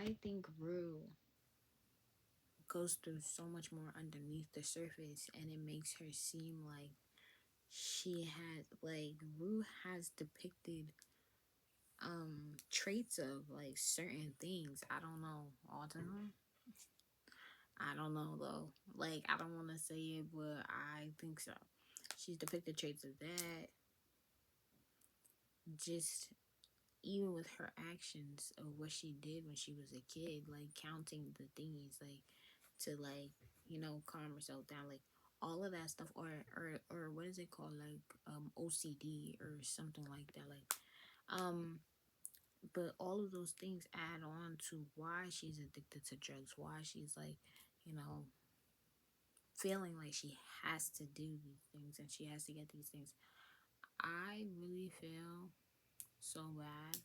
I think Rue goes through so much more underneath the surface, and it makes her seem like she had like Rue has depicted traits of like certain things. I don't know, autism. I don't know though. Like I don't want to say it, but I think so. She's depicted traits of that. Just even with her actions of what she did when she was a kid, like counting the thingies, like to like calm herself down, like all of that stuff, or what is it called, like OCD or something like that, like but all of those things add on to why she's addicted to drugs, why she's like you know feeling like she has to do these things and she has to get these things. I really feel so bad.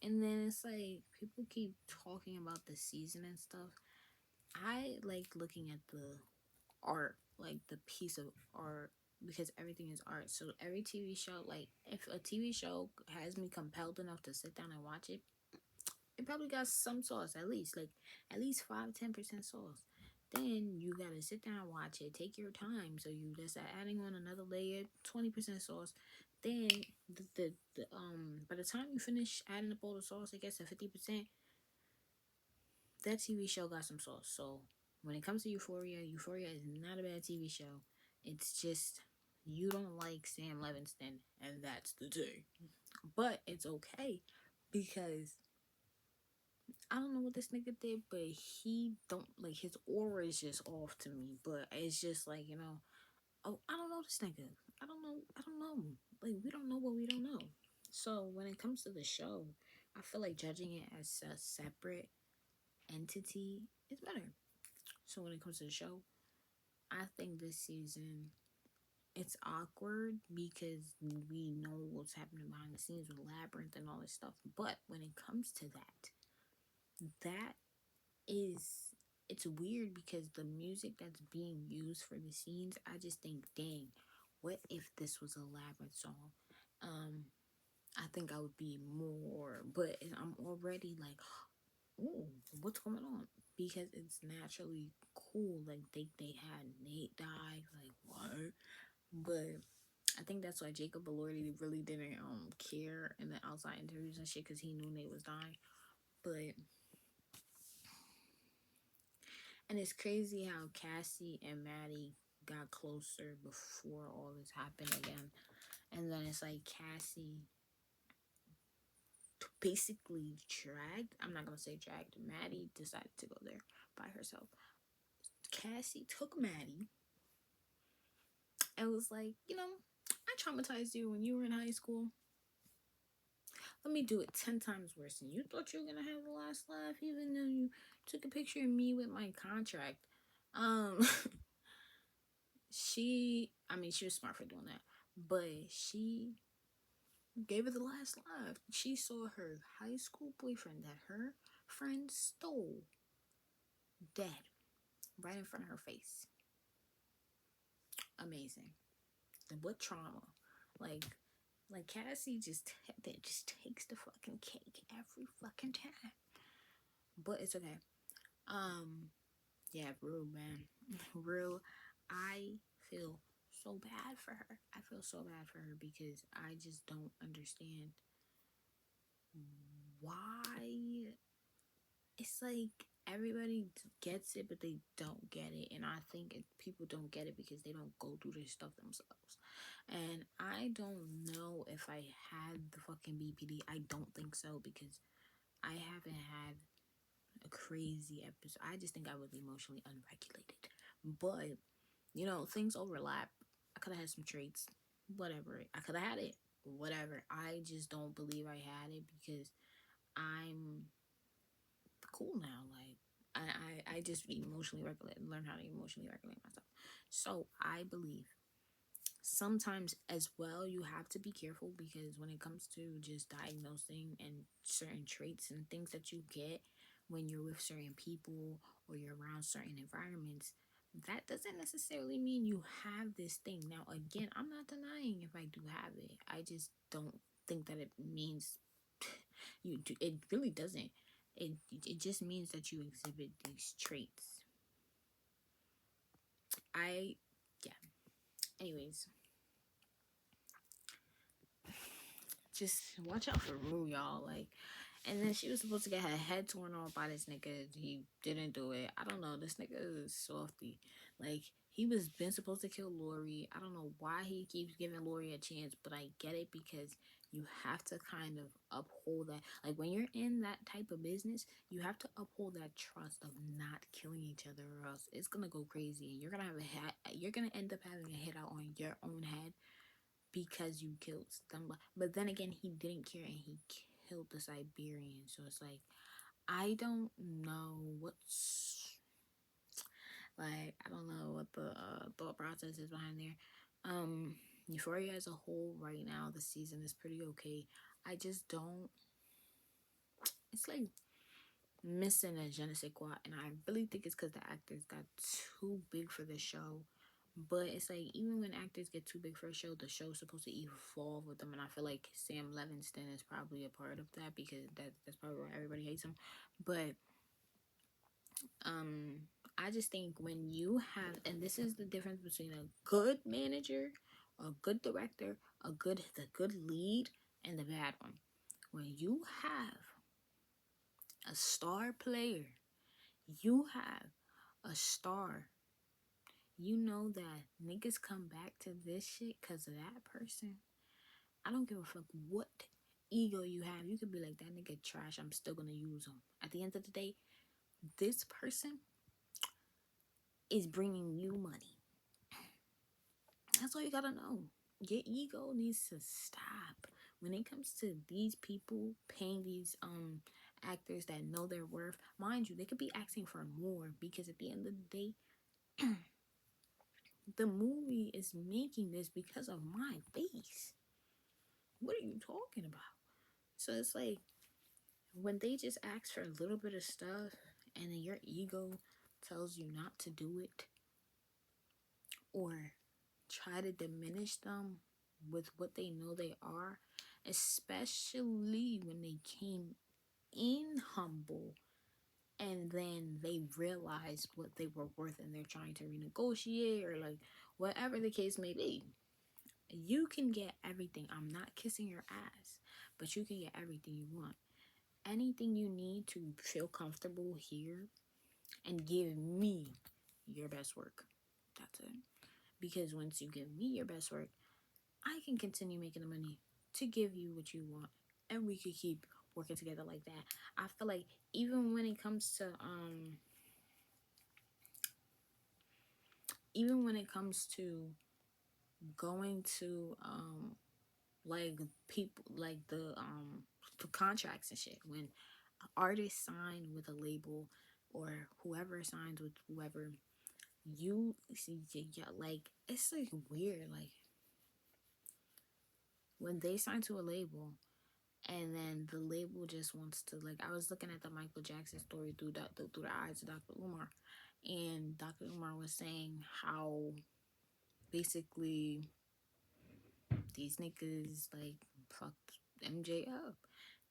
And then it's like people keep talking about the season and stuff. I like looking at the art, like the piece of art, because everything is art. So every TV show, like if a TV show has me compelled enough to sit down and watch it, it probably got some sauce, at least like at least 5-10% sauce. Then you gotta sit down and watch it. Take your time. So you just adding on another layer, 20% sauce. Then by the time you finish adding up all the sauce, it gets to 50%. That TV show got some sauce. So when it comes to Euphoria, Euphoria is not a bad TV show. It's just you don't like Sam Levinston, and that's the thing. But it's okay because I don't know what this nigga did, but he don't like his aura is just off to me. But it's just like oh, I don't know this nigga. I don't know. I don't know. Like we don't know what we don't know. So when it comes to the show, I feel like judging it as a separate entity is better. So when it comes to the show, I think this season it's awkward because we know what's happening behind the scenes with Labyrinth and all this stuff. But when it comes to that is it's weird because the music that's being used for the scenes, I just think, dang, what if this was a Labyrinth song? Um, I think I would be more, but I'm already like, ooh, what's going on? Because it's naturally cool. Like they had Nate die, like what? But I think that's why Jacob Elordi really didn't care in the outside interviews and shit because he knew Nate was dying. But and it's crazy how Cassie and Maddie got closer before all this happened again. And then it's like Cassie basically dragged, I'm not gonna say dragged, Maddie decided to go there by herself. Cassie took Maddie and was like, I traumatized you when you were in high school. Let me do it 10 times worse. And you thought you were gonna have the last laugh, even though you took a picture of me with my contract. She was smart for doing that, but she gave it the last laugh. She saw her high school boyfriend that her friend stole dead right in front of her face. Amazing. And what trauma? Like, like Cassie that just takes the fucking cake every fucking time. But it's okay. Yeah, Rue, man. Rue, I feel so bad for her. I feel so bad for her because I just don't understand why. It's like everybody gets it, but they don't get it. And I think people don't get it because they don't go through this stuff themselves. And I don't know if I had the fucking BPD. I don't think so because I haven't had a crazy episode. I just think I was emotionally unregulated. But, things overlap. I could have had some traits. Whatever. I could have had it. Whatever. I just don't believe I had it because I'm cool now. Like, I just emotionally regulate, learn how to emotionally regulate myself. So I believe sometimes as well you have to be careful because when it comes to just diagnosing and certain traits and things that you get when you're with certain people or you're around certain environments, that doesn't necessarily mean you have this thing. Now again, I'm not denying if I do have it. I just don't think that it means you do. It really doesn't. it just means that you exhibit these traits. I yeah. Anyways, just watch out for Rue, y'all. Like, and then she was supposed to get her head torn off by this nigga. He didn't do it. I don't know. This nigga is softy. Like, he was been supposed to kill Lori. I don't know why he keeps giving Lori a chance, but I get it because you have to kind of uphold that. Like, when you're in that type of business, you have to uphold that trust of not killing each other, or else it's gonna go crazy, and you're gonna have a hat. You're gonna end up having a hit out on your own head because you killed them. But then again, he didn't care and he killed the Siberian. So it's like, I don't know what's like. I don't know what the thought process is behind there. Euphoria as a whole right now, the season is pretty okay. I just don't. It's like missing a je ne sais quoi, and I really think it's because the actors got too big for the show. But it's like, even when actors get too big for a show, the show's supposed to evolve with them, and I feel like Sam Levinson is probably a part of that because that's probably why everybody hates him. But I just think when you have, and this is the difference between a good manager, a good director, the good lead, and the bad one. When you have a star player, you have a star. You know that niggas come back to this shit because of that person. I don't give a fuck what ego you have. You could be like, that nigga trash, I'm still gonna use him. At the end of the day, this person is bringing you money. That's all you gotta know. Your ego needs to stop. When it comes to these people paying these actors that know their worth, mind you, they could be asking for more because at the end of the day, the movie is making this because of my face. What are you talking about? So it's like, when they just ask for a little bit of stuff and then your ego tells you not to do it or try to diminish them with what they know they are, especially when they came in humble and then they realize what they were worth and they're trying to renegotiate, or like whatever the case may be. You can get everything. I'm not kissing your ass, but you can get everything you want. Anything you need to feel comfortable here and give me your best work. That's it. Because once you give me your best work, I can continue making the money to give you what you want. And we could keep working together like that. I feel like even when it comes to going to like people like the contracts and shit, when artists sign with a label or whoever signs with whoever, you see, yeah, like, it's like weird, like when they sign to a label and then the label just wants to, like, I was looking at the Michael Jackson story through the eyes of Dr. Umar, and Dr. Umar was saying how basically these niggas like fucked MJ up,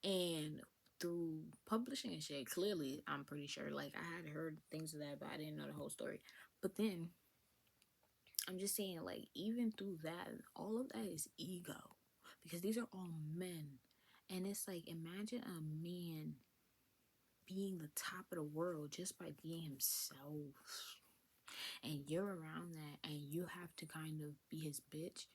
and through publishing and shit, clearly I'm pretty sure, like, I had heard things of that, but I didn't know the whole story. But then I'm just saying, like, even through that, all of that is ego, because these are all men. And it's like, imagine a man being the top of the world just by being himself, and you're around that and you have to kind of be his bitch.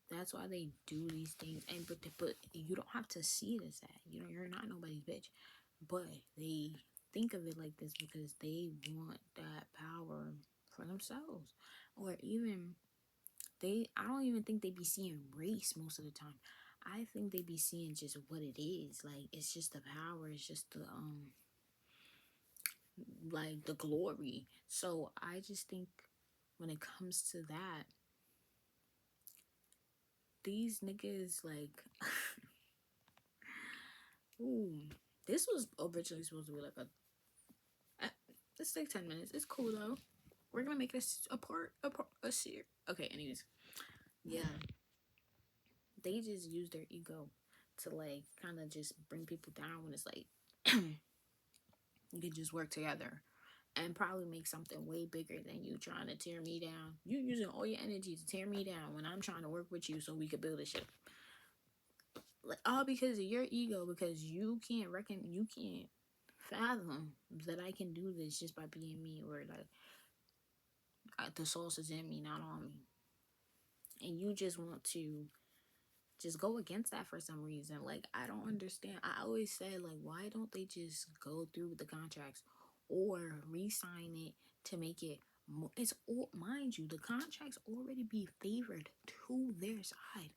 That's why they do these things. And but you don't have to see it as that. You know, you're not nobody's bitch, but they think of it like this because they want that power for themselves. Or even, I don't even think they be seeing race most of the time. I think they be seeing just what it is. Like, it's just the power. It's just the like the glory. So I just think when it comes to that, these niggas, like, ooh, this was originally supposed to be like let's take 10 minutes. It's cool though. We're gonna make this a series. Okay, anyways, yeah, they just use their ego to, like, kind of just bring people down when it's like We could just work together and probably make something way bigger than you trying to tear me down. You using all your energy to tear me down when I'm trying to work with you so we could build a ship. Like, all because of your ego, because you can't fathom that I can do this just by being me, or like the source is in me, not on me. And you just want to just go against that for some reason. Like, I don't understand. I always said, like, why don't they just go through with the contracts or re-sign it to make it more? It's all, mind you, the contracts already be favored to their side.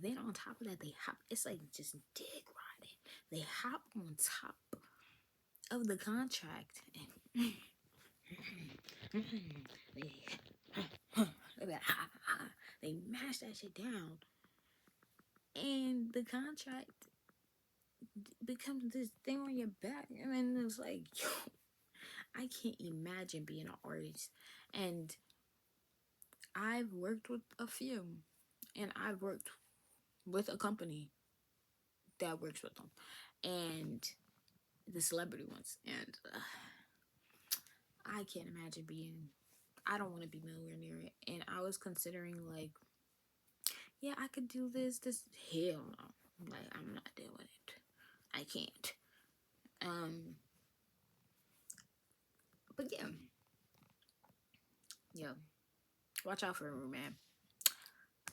Then on top of that, they hop. It's like just dick riding. They hop on top of the contract and they mash that shit down, and the contract becomes this thing on your back. And then it's like, yo, I can't imagine being an artist. And I've worked with a few, and I've worked with a company that works with them, and the celebrity ones. And I can't imagine being. I don't want to be nowhere near it. And I was considering, like, yeah, I could do this. This hell no. Like, I'm not doing it. I can't. But yeah. Yeah. Watch out for her, man.